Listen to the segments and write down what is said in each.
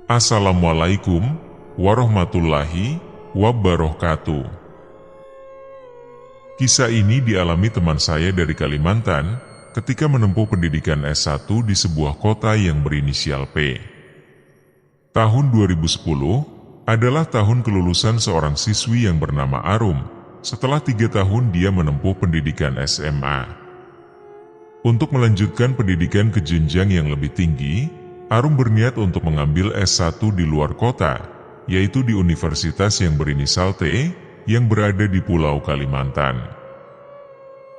Assalamualaikum warahmatullahi wabarakatuh. Kisah ini dialami teman saya dari Kalimantan ketika menempuh pendidikan S1 di sebuah kota yang berinisial P. Tahun 2010 adalah tahun kelulusan seorang siswi yang bernama Arum. Setelah 3 tahun dia menempuh pendidikan SMA. Untuk melanjutkan pendidikan ke jenjang yang lebih tinggi, Arum berniat untuk mengambil S1 di luar kota, yaitu di universitas yang berinisial T, yang berada di Pulau Kalimantan.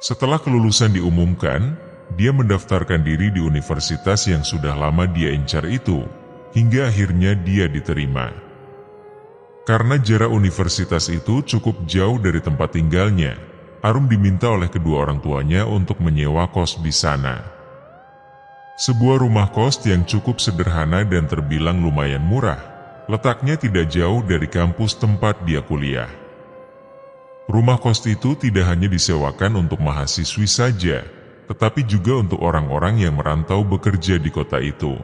Setelah kelulusan diumumkan, dia mendaftarkan diri di universitas yang sudah lama dia incar itu, hingga akhirnya dia diterima. Karena jarak universitas itu cukup jauh dari tempat tinggalnya, Arum diminta oleh kedua orang tuanya untuk menyewa kos di sana. Sebuah rumah kos yang cukup sederhana dan terbilang lumayan murah, letaknya tidak jauh dari kampus tempat dia kuliah. Rumah kos itu tidak hanya disewakan untuk mahasiswi saja, tetapi juga untuk orang-orang yang merantau bekerja di kota itu.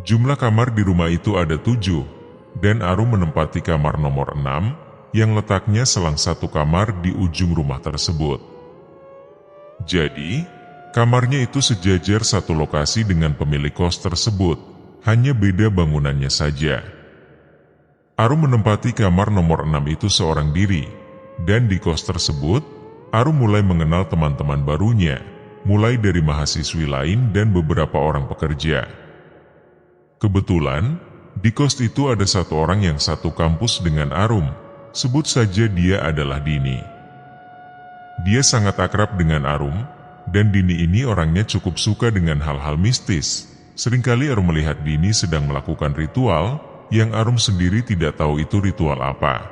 Jumlah kamar di rumah itu ada 7, dan Arum menempati kamar nomor 6, yang letaknya selang satu kamar di ujung rumah tersebut. Jadi, kamarnya itu sejajar satu lokasi dengan pemilik kos tersebut, hanya beda bangunannya saja. Arum menempati kamar nomor 6 itu seorang diri, dan di kos tersebut, Arum mulai mengenal teman-teman barunya, mulai dari mahasiswi lain dan beberapa orang pekerja. Kebetulan, di kos itu ada satu orang yang satu kampus dengan Arum, sebut saja dia adalah Dini. Dia sangat akrab dengan Arum, dan Dini ini orangnya cukup suka dengan hal-hal mistis. Seringkali Arum melihat Dini sedang melakukan ritual, yang Arum sendiri tidak tahu itu ritual apa.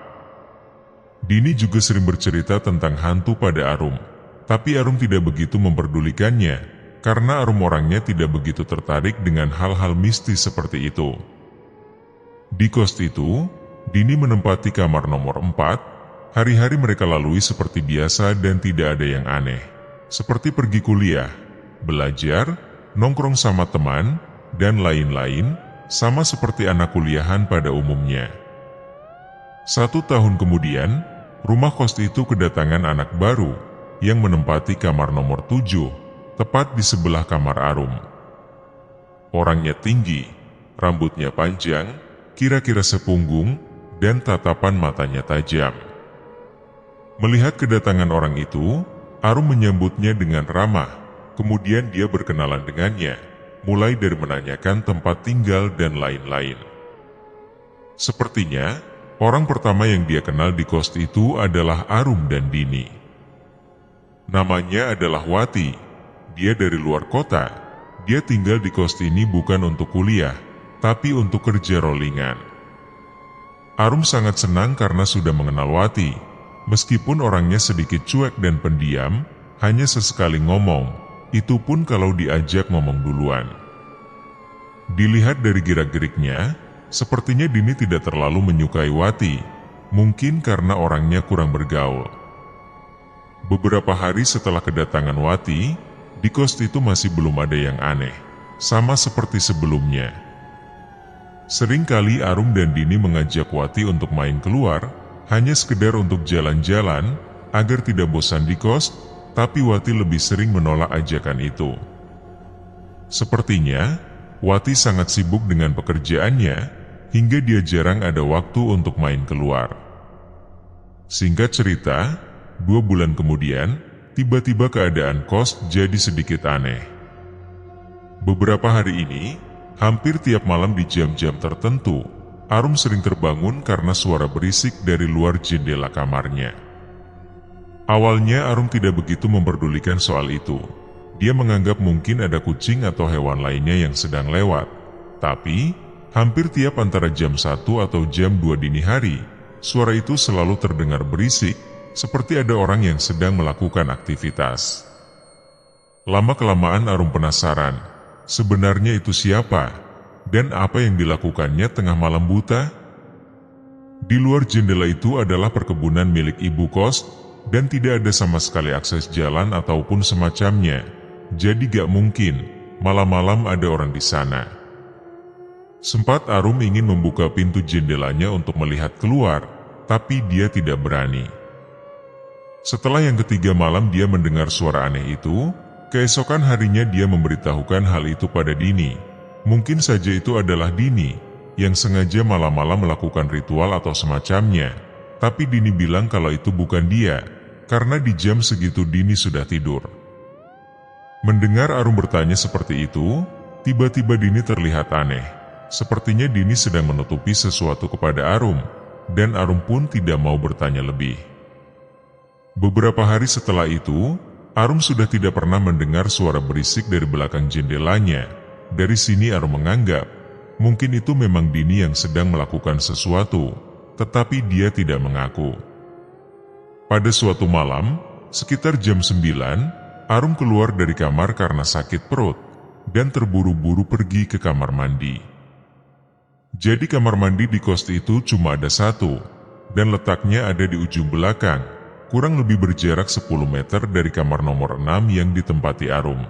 Dini juga sering bercerita tentang hantu pada Arum, tapi Arum tidak begitu memperdulikannya, karena Arum orangnya tidak begitu tertarik dengan hal-hal mistis seperti itu. Di kos itu, Dini menempati kamar nomor 4, hari-hari mereka lalui seperti biasa dan tidak ada yang aneh. Seperti pergi kuliah, belajar, nongkrong sama teman, dan lain-lain, sama seperti anak kuliahan pada umumnya. 1 tahun kemudian, rumah kos itu kedatangan anak baru, yang menempati kamar nomor 7, tepat di sebelah kamar Arum. Orangnya tinggi, rambutnya panjang, kira-kira sepunggung, dan tatapan matanya tajam. Melihat kedatangan orang itu, Arum menyambutnya dengan ramah, kemudian dia berkenalan dengannya, mulai dari menanyakan tempat tinggal dan lain-lain. Sepertinya, orang pertama yang dia kenal di kos itu adalah Arum dan Dini. Namanya adalah Wati, dia dari luar kota, dia tinggal di kos ini bukan untuk kuliah, tapi untuk kerja rollingan. Arum sangat senang karena sudah mengenal Wati, meskipun orangnya sedikit cuek dan pendiam, hanya sesekali ngomong, itu pun kalau diajak ngomong duluan. Dilihat dari gerak-geriknya, sepertinya Dini tidak terlalu menyukai Wati, mungkin karena orangnya kurang bergaul. Beberapa hari setelah kedatangan Wati, di kos itu masih belum ada yang aneh, sama seperti sebelumnya. Seringkali Arum dan Dini mengajak Wati untuk main keluar, hanya sekedar untuk jalan-jalan, agar tidak bosan di kos, tapi Wati lebih sering menolak ajakan itu. Sepertinya, Wati sangat sibuk dengan pekerjaannya, hingga dia jarang ada waktu untuk main keluar. Singkat cerita, 2 bulan kemudian, tiba-tiba keadaan kos jadi sedikit aneh. Beberapa hari ini, hampir tiap malam di jam-jam tertentu, Arum sering terbangun karena suara berisik dari luar jendela kamarnya. Awalnya Arum tidak begitu memperdulikan soal itu. Dia menganggap mungkin ada kucing atau hewan lainnya yang sedang lewat. Tapi, hampir tiap antara jam 1 atau jam 2 dini hari, suara itu selalu terdengar berisik, seperti ada orang yang sedang melakukan aktivitas. Lama-kelamaan Arum penasaran, sebenarnya itu siapa, dan apa yang dilakukannya tengah malam buta? Di luar jendela itu adalah perkebunan milik ibu kos, dan tidak ada sama sekali akses jalan ataupun semacamnya, jadi gak mungkin malam-malam ada orang di sana. Sempat Arum ingin membuka pintu jendelanya untuk melihat keluar, tapi dia tidak berani. Setelah yang ketiga malam dia mendengar suara aneh itu, keesokan harinya dia memberitahukan hal itu pada Dini. Mungkin saja itu adalah Dini, yang sengaja malam-malam melakukan ritual atau semacamnya. Tapi Dini bilang kalau itu bukan dia, karena di jam segitu Dini sudah tidur. Mendengar Arum bertanya seperti itu, tiba-tiba Dini terlihat aneh. Sepertinya Dini sedang menutupi sesuatu kepada Arum, dan Arum pun tidak mau bertanya lebih. Beberapa hari setelah itu, Arum sudah tidak pernah mendengar suara berisik dari belakang jendelanya. Dari sini Arum menganggap, mungkin itu memang Dini yang sedang melakukan sesuatu, tetapi dia tidak mengaku. Pada suatu malam, sekitar jam 9, Arum keluar dari kamar karena sakit perut, dan terburu-buru pergi ke kamar mandi. Jadi kamar mandi di kos itu cuma ada satu, dan letaknya ada di ujung belakang, kurang lebih berjarak 10 meter dari kamar nomor 6 yang ditempati Arum.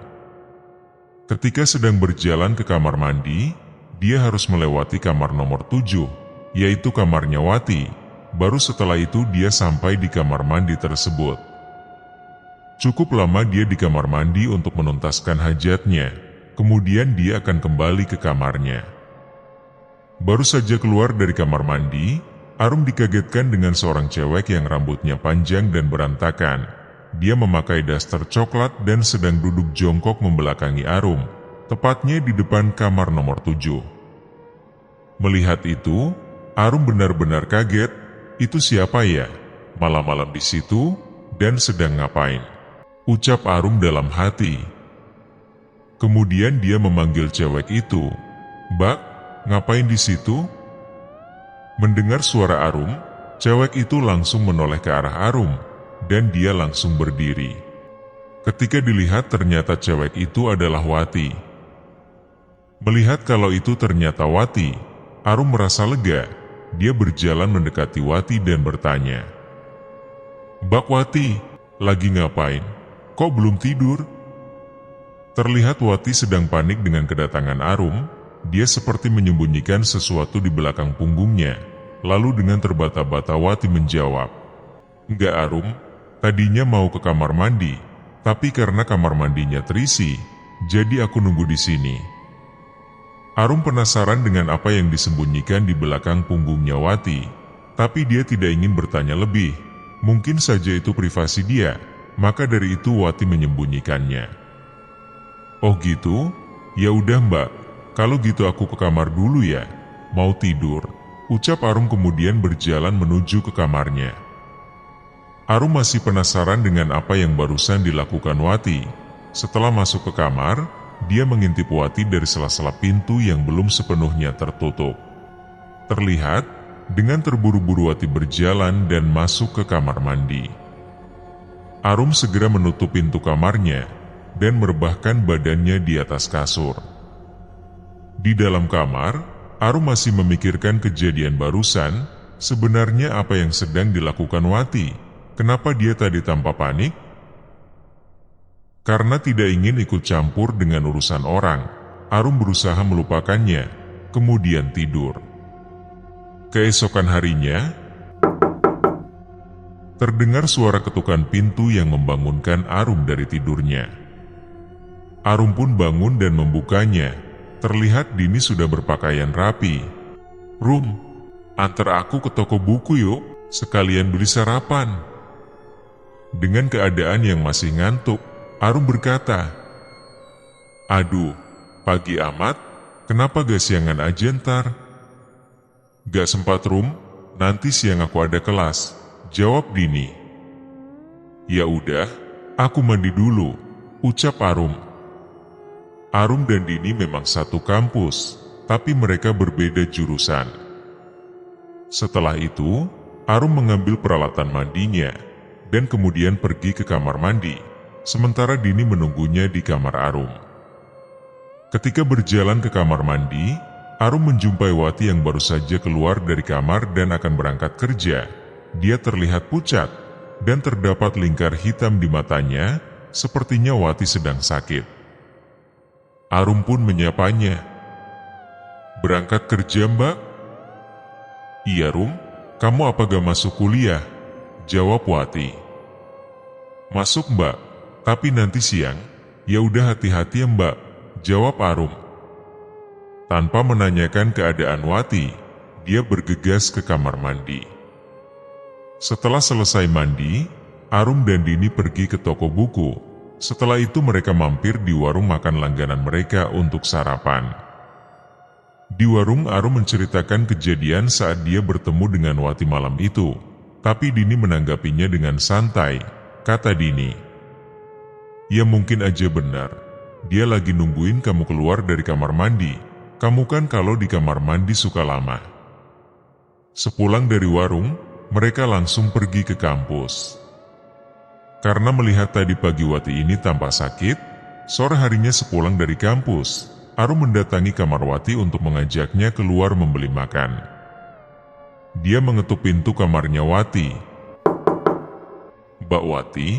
Ketika sedang berjalan ke kamar mandi, dia harus melewati kamar nomor 7, yaitu kamarnya Wati. Baru setelah itu dia sampai di kamar mandi tersebut. Cukup lama dia di kamar mandi untuk menuntaskan hajatnya, kemudian dia akan kembali ke kamarnya. Baru saja keluar dari kamar mandi, Arum dikagetkan dengan seorang cewek yang rambutnya panjang dan berantakan. Dia memakai daster coklat dan sedang duduk jongkok membelakangi Arum, tepatnya di depan kamar nomor 7. Melihat itu, Arum benar-benar kaget. Itu siapa ya? Malam-malam di situ, dan sedang ngapain? Ucap Arum dalam hati. Kemudian dia memanggil cewek itu. "Mbak, ngapain di situ?" Mendengar suara Arum, cewek itu langsung menoleh ke arah Arum, dan dia langsung berdiri. Ketika dilihat ternyata cewek itu adalah Wati. Melihat kalau itu ternyata Wati, Arum merasa lega. Dia berjalan mendekati Wati dan bertanya, "Mbak Wati, lagi ngapain? Kok belum tidur?" Terlihat Wati sedang panik dengan kedatangan Arum. Dia seperti menyembunyikan sesuatu di belakang punggungnya. Lalu dengan terbata-bata Wati menjawab, "Enggak Arum, tadinya mau ke kamar mandi, tapi karena kamar mandinya terisi, jadi aku nunggu di sini." Arum penasaran dengan apa yang disembunyikan di belakang punggungnya Wati, tapi dia tidak ingin bertanya lebih. Mungkin saja itu privasi dia, maka dari itu Wati menyembunyikannya. "Oh gitu? Ya udah Mbak. Kalau gitu aku ke kamar dulu ya, mau tidur," ucap Arum kemudian berjalan menuju ke kamarnya. Arum masih penasaran dengan apa yang barusan dilakukan Wati. Setelah masuk ke kamar, dia mengintip Wati dari sela-sela pintu yang belum sepenuhnya tertutup. Terlihat, dengan terburu-buru Wati berjalan dan masuk ke kamar mandi. Arum segera menutup pintu kamarnya, dan merebahkan badannya di atas kasur. Di dalam kamar, Arum masih memikirkan kejadian barusan. Sebenarnya apa yang sedang dilakukan Wati? Kenapa dia tadi tanpa panik? Karena tidak ingin ikut campur dengan urusan orang, Arum berusaha melupakannya, kemudian tidur. Keesokan harinya, terdengar suara ketukan pintu yang membangunkan Arum dari tidurnya. Arum pun bangun dan membukanya. Terlihat Dini sudah berpakaian rapi. "Rum, antar aku ke toko buku yuk, sekalian beli sarapan." Dengan keadaan yang masih ngantuk, Arum berkata, "Aduh, pagi amat, kenapa gak siangan aja ntar?" "Gak sempat Rum, nanti siang aku ada kelas," jawab Dini. "Ya udah, aku mandi dulu," ucap Arum. Arum dan Dini memang satu kampus, tapi mereka berbeda jurusan. Setelah itu, Arum mengambil peralatan mandinya, dan kemudian pergi ke kamar mandi, sementara Dini menunggunya di kamar Arum. Ketika berjalan ke kamar mandi, Arum menjumpai Wati yang baru saja keluar dari kamar dan akan berangkat kerja. Dia terlihat pucat, dan terdapat lingkar hitam di matanya, sepertinya Wati sedang sakit. Arum pun menyapanya, Berangkat kerja, Mbak? Iya, Rum. Kamu apa gak masuk kuliah? Jawab Wati. Masuk, Mbak. Tapi nanti siang. Ya udah, hati-hati ya, Mbak. Jawab Arum. Tanpa menanyakan keadaan Wati, dia bergegas ke kamar mandi. Setelah selesai mandi, Arum dan Dini pergi ke toko buku. Setelah itu mereka mampir di warung makan langganan mereka untuk sarapan. Di warung, Arum menceritakan kejadian saat dia bertemu dengan Wati malam itu. Tapi Dini menanggapinya dengan santai. Kata Dini, "Ya mungkin aja benar. Dia lagi nungguin kamu keluar dari kamar mandi. Kamu kan kalau di kamar mandi suka lama." Sepulang dari warung, mereka langsung pergi ke kampus. Karena melihat tadi pagi Wati ini tampak sakit, sore harinya sepulang dari kampus, Arum mendatangi kamar Wati untuk mengajaknya keluar membeli makan. Dia mengetuk pintu kamarnya Wati. "Mbak Wati,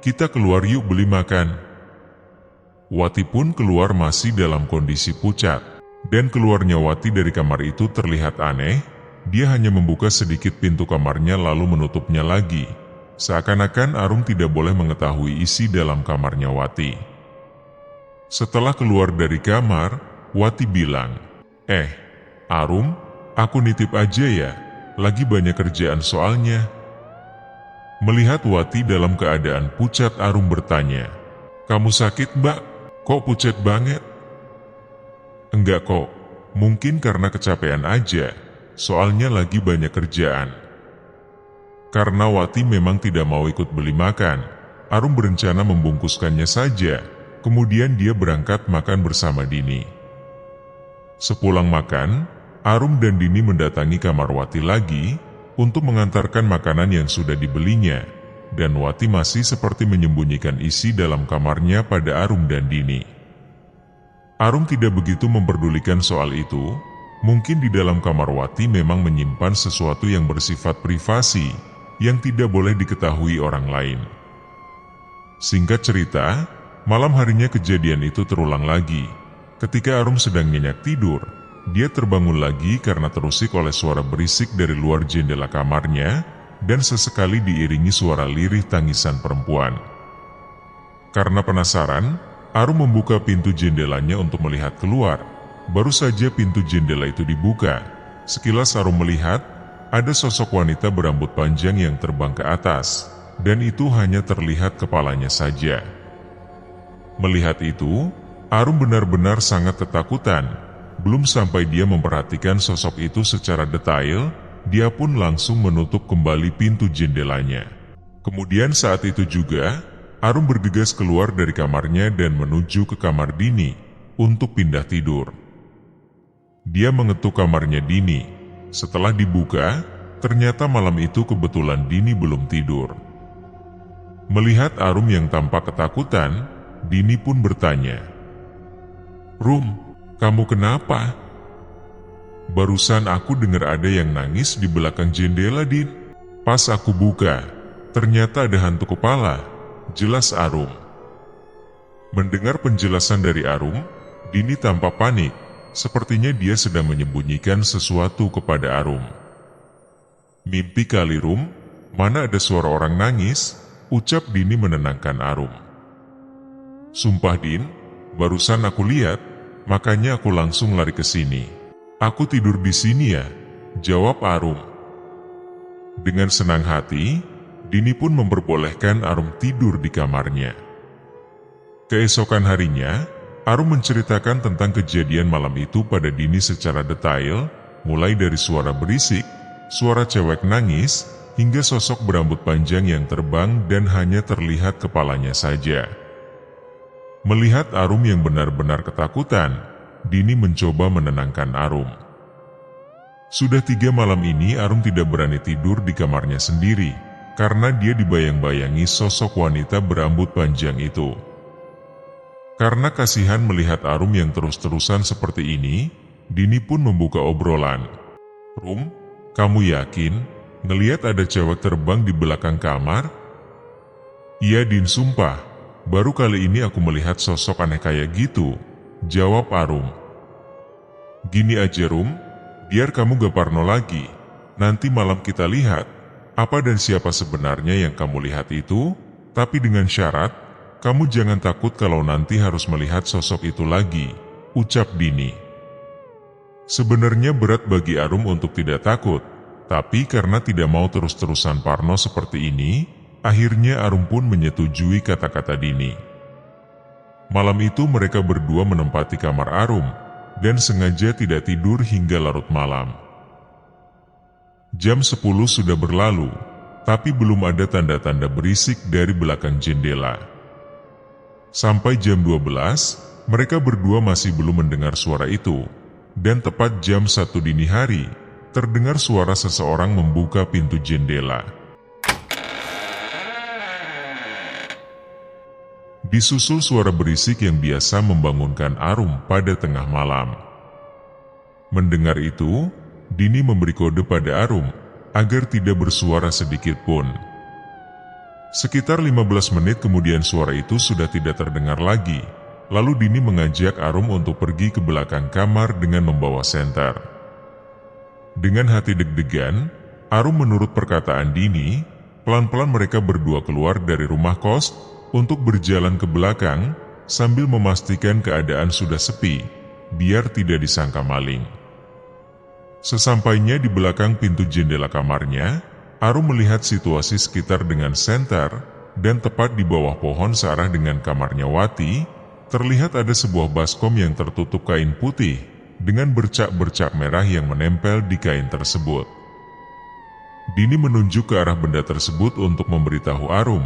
kita keluar yuk beli makan." Wati pun keluar masih dalam kondisi pucat, dan keluarnya Wati dari kamar itu terlihat aneh. Dia hanya membuka sedikit pintu kamarnya lalu menutupnya lagi. Seakan-akan Arum tidak boleh mengetahui isi dalam kamarnya Wati. Setelah keluar dari kamar, Wati bilang, Arum, aku nitip aja ya, lagi banyak kerjaan soalnya." Melihat Wati dalam keadaan pucat, Arum bertanya, "Kamu sakit, Mbak? Kok pucat banget?" "Enggak kok, mungkin karena kecapean aja, soalnya lagi banyak kerjaan." Karena Wati memang tidak mau ikut beli makan, Arum berencana membungkuskannya saja, kemudian dia berangkat makan bersama Dini. Sepulang makan, Arum dan Dini mendatangi kamar Wati lagi untuk mengantarkan makanan yang sudah dibelinya, dan Wati masih seperti menyembunyikan isi dalam kamarnya pada Arum dan Dini. Arum tidak begitu memperdulikan soal itu. Mungkin di dalam kamar Wati memang menyimpan sesuatu yang bersifat privasi yang tidak boleh diketahui orang lain. Singkat cerita, malam harinya kejadian itu terulang lagi. Ketika Arum sedang nyenyak tidur, dia terbangun lagi karena terusik oleh suara berisik dari luar jendela kamarnya dan sesekali diiringi suara lirih tangisan perempuan. Karena penasaran, Arum membuka pintu jendelanya untuk melihat keluar. Baru saja pintu jendela itu dibuka, sekilas Arum melihat ada sosok wanita berambut panjang yang terbang ke atas, dan itu hanya terlihat kepalanya saja. Melihat itu, Arum benar-benar sangat ketakutan. Belum sampai dia memperhatikan sosok itu secara detail, dia pun langsung menutup kembali pintu jendelanya. Kemudian saat itu juga, Arum bergegas keluar dari kamarnya dan menuju ke kamar Dini untuk pindah tidur. Dia mengetuk kamarnya Dini. Setelah dibuka, ternyata malam itu kebetulan Dini belum tidur. Melihat Arum yang tampak ketakutan, Dini pun bertanya, "Rum, kamu kenapa?" "Barusan aku dengar ada yang nangis di belakang jendela, Din. Pas aku buka, ternyata ada hantu kepala," jelas Arum. Mendengar penjelasan dari Arum, Dini tampak panik. Sepertinya dia sedang menyembunyikan sesuatu kepada Arum. "Mimpi kali, Rum, mana ada suara orang nangis," ucap Dini menenangkan Arum. "Sumpah, Din, barusan aku lihat, makanya aku langsung lari ke sini. Aku tidur di sini ya," jawab Arum. Dengan senang hati, Dini pun memperbolehkan Arum tidur di kamarnya. Keesokan harinya, Arum menceritakan tentang kejadian malam itu pada Dini secara detail, mulai dari suara berisik, suara cewek nangis, hingga sosok berambut panjang yang terbang dan hanya terlihat kepalanya saja. Melihat Arum yang benar-benar ketakutan, Dini mencoba menenangkan Arum. Sudah 3 malam ini Arum tidak berani tidur di kamarnya sendiri, karena dia dibayang-bayangi sosok wanita berambut panjang itu. Karena kasihan melihat Arum yang terus-terusan seperti ini, Dini pun membuka obrolan. "Rum, kamu yakin ngelihat ada cewek terbang di belakang kamar?" "Iya, Din, sumpah. Baru kali ini aku melihat sosok aneh kayak gitu," jawab Arum. Gini aja Rum, biar kamu gak parno lagi. Nanti malam kita lihat, apa dan siapa sebenarnya yang kamu lihat itu, tapi dengan syarat, kamu jangan takut kalau nanti harus melihat sosok itu lagi, ucap Dini. Sebenarnya berat bagi Arum untuk tidak takut, tapi karena tidak mau terus-terusan parno seperti ini, akhirnya Arum pun menyetujui kata-kata Dini. Malam itu mereka berdua menempati kamar Arum, dan sengaja tidak tidur hingga larut malam. Jam 10 sudah berlalu, tapi belum ada tanda-tanda berisik dari belakang jendela. Sampai jam 12, mereka berdua masih belum mendengar suara itu, dan tepat jam 1 dini hari, terdengar suara seseorang membuka pintu jendela. Disusul suara berisik yang biasa membangunkan Arum pada tengah malam. Mendengar itu, Dini memberi kode pada Arum agar tidak bersuara sedikit pun. Sekitar 15 menit kemudian suara itu sudah tidak terdengar lagi, lalu Dini mengajak Arum untuk pergi ke belakang kamar dengan membawa senter. Dengan hati deg-degan, Arum menurut perkataan Dini, pelan-pelan mereka berdua keluar dari rumah kos, untuk berjalan ke belakang, sambil memastikan keadaan sudah sepi, biar tidak disangka maling. Sesampainya di belakang pintu jendela kamarnya, Arum melihat situasi sekitar dengan senter, dan tepat di bawah pohon searah dengan kamarnya Wati, terlihat ada sebuah baskom yang tertutup kain putih, dengan bercak-bercak merah yang menempel di kain tersebut. Dini menunjuk ke arah benda tersebut untuk memberitahu Arum.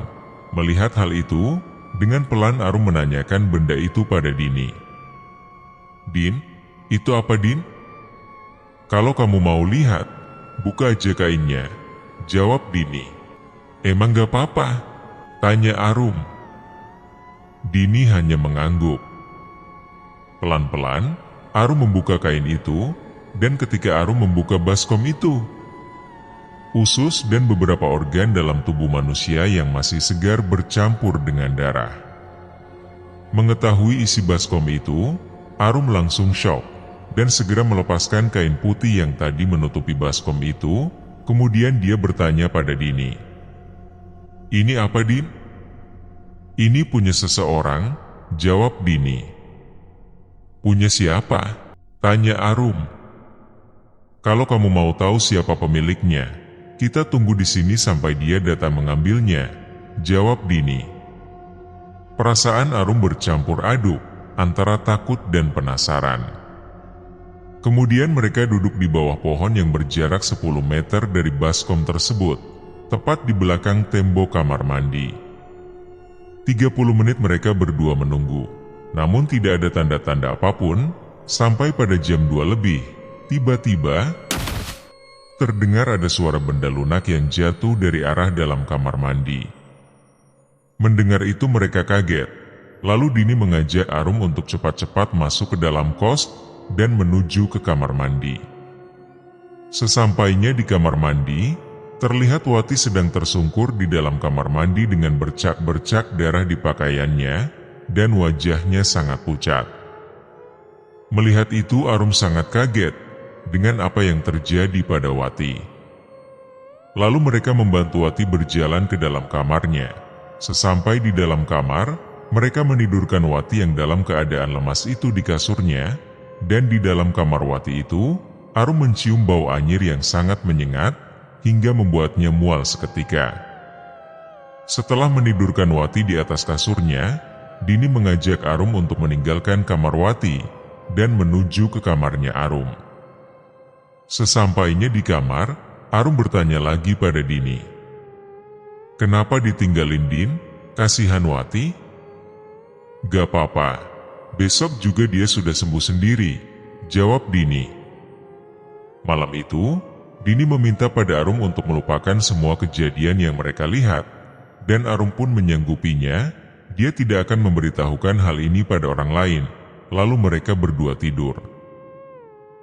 Melihat hal itu, dengan pelan Arum menanyakan benda itu pada Dini. Din, itu apa Din? Kalau kamu mau lihat, buka aja kainnya, jawab Dini. Emang gak apa-apa? Tanya Arum. Dini hanya mengangguk. Pelan-pelan, Arum membuka kain itu, dan ketika Arum membuka baskom itu, usus dan beberapa organ dalam tubuh manusia yang masih segar bercampur dengan darah. Mengetahui isi baskom itu, Arum langsung syok, dan segera melepaskan kain putih yang tadi menutupi baskom itu, kemudian dia bertanya pada Dini. Ini apa Din? Ini punya seseorang, jawab Dini. Punya siapa? Tanya Arum. Kalau kamu mau tahu siapa pemiliknya, kita tunggu di sini sampai dia datang mengambilnya, jawab Dini. Perasaan Arum bercampur aduk antara takut dan penasaran. Kemudian mereka duduk di bawah pohon yang berjarak 10 meter dari baskom tersebut, tepat di belakang tembok kamar mandi. 30 menit mereka berdua menunggu, namun tidak ada tanda-tanda apapun, sampai pada jam 2 lebih, tiba-tiba terdengar ada suara benda lunak yang jatuh dari arah dalam kamar mandi. Mendengar itu mereka kaget, lalu Dini mengajak Arum untuk cepat-cepat masuk ke dalam kos dan menuju ke kamar mandi. Sesampainya di kamar mandi, terlihat Wati sedang tersungkur di dalam kamar mandi dengan bercak-bercak darah di pakaiannya, dan wajahnya sangat pucat. Melihat itu Arum sangat kaget dengan apa yang terjadi pada Wati. Lalu mereka membantu Wati berjalan ke dalam kamarnya. Sesampai di dalam kamar, mereka menidurkan Wati yang dalam keadaan lemas itu di kasurnya, dan di dalam kamar Wati itu, Arum mencium bau anyir yang sangat menyengat, hingga membuatnya mual seketika. Setelah menidurkan Wati di atas kasurnya, Dini mengajak Arum untuk meninggalkan kamar Wati, dan menuju ke kamarnya Arum. Sesampainya di kamar, Arum bertanya lagi pada Dini. Kenapa ditinggalin Din? Kasihan Wati? Gak apa-apa, besok juga dia sudah sembuh sendiri, jawab Dini. Malam itu, Dini meminta pada Arum untuk melupakan semua kejadian yang mereka lihat, dan Arum pun menyanggupinya. Dia tidak akan memberitahukan hal ini pada orang lain, lalu mereka berdua tidur.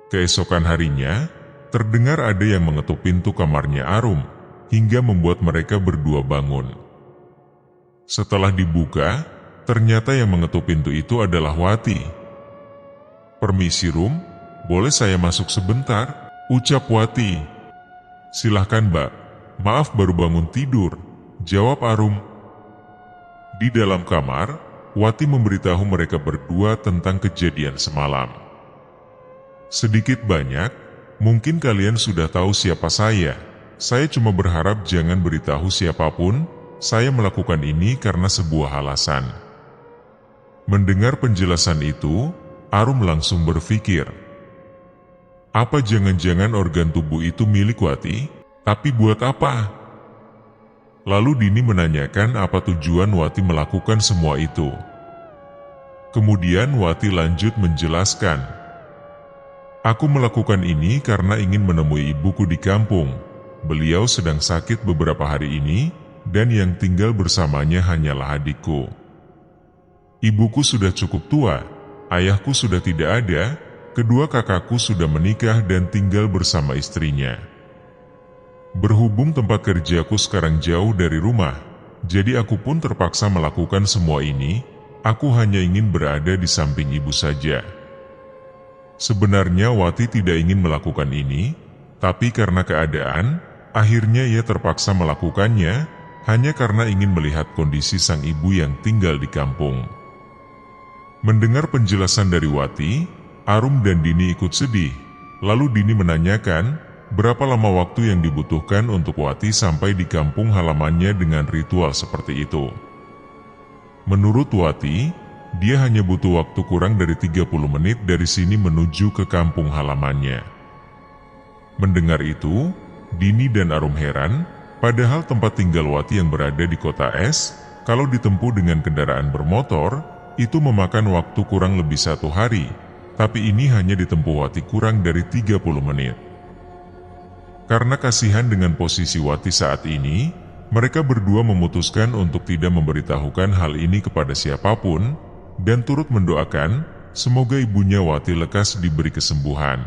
Keesokan harinya, terdengar ada yang mengetuk pintu kamarnya Arum, hingga membuat mereka berdua bangun. Setelah dibuka, ternyata yang mengetuk pintu itu adalah Wati. Permisi Rum, "Boleh saya masuk sebentar?" ucap Wati. "Silahkan Mbak, maaf baru bangun tidur," jawab Arum. Di dalam kamar, Wati memberitahu mereka berdua tentang kejadian semalam. "Sedikit banyak, mungkin kalian sudah tahu siapa saya. Saya cuma berharap jangan beritahu siapapun, saya melakukan ini karena sebuah alasan." Mendengar penjelasan itu, Arum langsung berpikir, apa jangan-jangan organ tubuh itu milik Wati? Tapi buat apa? Lalu Dini menanyakan apa tujuan Wati melakukan semua itu. Kemudian Wati lanjut menjelaskan, "Aku melakukan ini karena ingin menemui ibuku di kampung. Beliau sedang sakit beberapa hari ini, dan yang tinggal bersamanya hanyalah adikku. Ibuku sudah cukup tua, ayahku sudah tidak ada, kedua kakakku sudah menikah dan tinggal bersama istrinya. Berhubung tempat kerjaku sekarang jauh dari rumah, jadi aku pun terpaksa melakukan semua ini. Aku hanya ingin berada di samping ibu saja." Sebenarnya Wati tidak ingin melakukan ini, tapi karena keadaan, akhirnya ia terpaksa melakukannya, hanya karena ingin melihat kondisi sang ibu yang tinggal di kampung. Mendengar penjelasan dari Wati, Arum dan Dini ikut sedih. Lalu Dini menanyakan, berapa lama waktu yang dibutuhkan untuk Wati sampai di kampung halamannya dengan ritual seperti itu. Menurut Wati, dia hanya butuh waktu kurang dari 30 menit dari sini menuju ke kampung halamannya. Mendengar itu, Dini dan Arum heran, padahal tempat tinggal Wati yang berada di kota es, kalau ditempuh dengan kendaraan bermotor, itu memakan waktu kurang lebih 1 hari, tapi ini hanya ditempuh Wati kurang dari 30 menit. Karena kasihan dengan posisi Wati saat ini, mereka berdua memutuskan untuk tidak memberitahukan hal ini kepada siapapun, dan turut mendoakan, semoga ibunya Wati lekas diberi kesembuhan.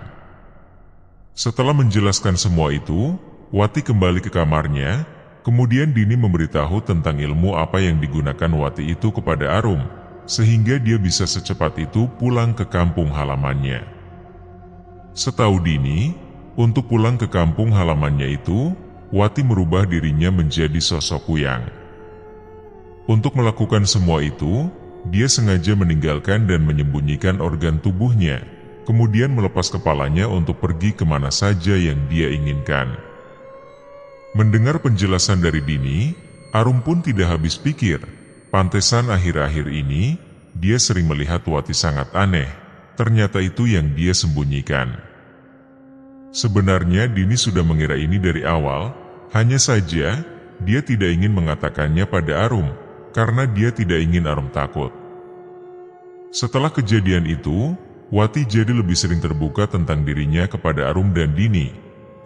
Setelah menjelaskan semua itu, Wati kembali ke kamarnya, kemudian Dini memberitahu tentang ilmu apa yang digunakan Wati itu kepada Arum, sehingga dia bisa secepat itu pulang ke kampung halamannya. Setahu Dini, untuk pulang ke kampung halamannya itu, Wati merubah dirinya menjadi sosok kuyang. Untuk melakukan semua itu, dia sengaja meninggalkan dan menyembunyikan organ tubuhnya, kemudian melepas kepalanya untuk pergi kemana saja yang dia inginkan. Mendengar penjelasan dari Dini, Arum pun tidak habis pikir. Pantesan akhir-akhir ini, dia sering melihat Wati sangat aneh. Ternyata itu yang dia sembunyikan. Sebenarnya Dini sudah mengira ini dari awal, hanya saja dia tidak ingin mengatakannya pada Arum, karena dia tidak ingin Arum takut. Setelah kejadian itu, Wati jadi lebih sering terbuka tentang dirinya kepada Arum dan Dini.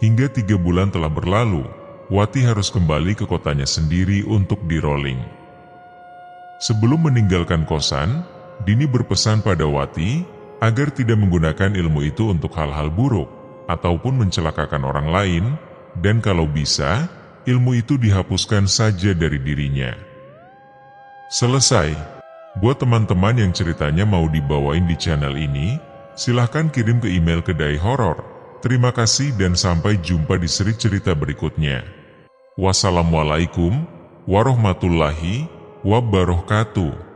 Hingga 3 bulan telah berlalu, Wati harus kembali ke kotanya sendiri untuk di-rolling. Sebelum meninggalkan kosan, Dini berpesan pada Wati agar tidak menggunakan ilmu itu untuk hal-hal buruk, ataupun mencelakakan orang lain, dan kalau bisa, ilmu itu dihapuskan saja dari dirinya. Selesai. Buat teman-teman yang ceritanya mau dibawain di channel ini, silahkan kirim ke email Kedai Horor. Terima kasih dan sampai jumpa di seri cerita berikutnya. Wassalamualaikum warahmatullahi wabarakatuh.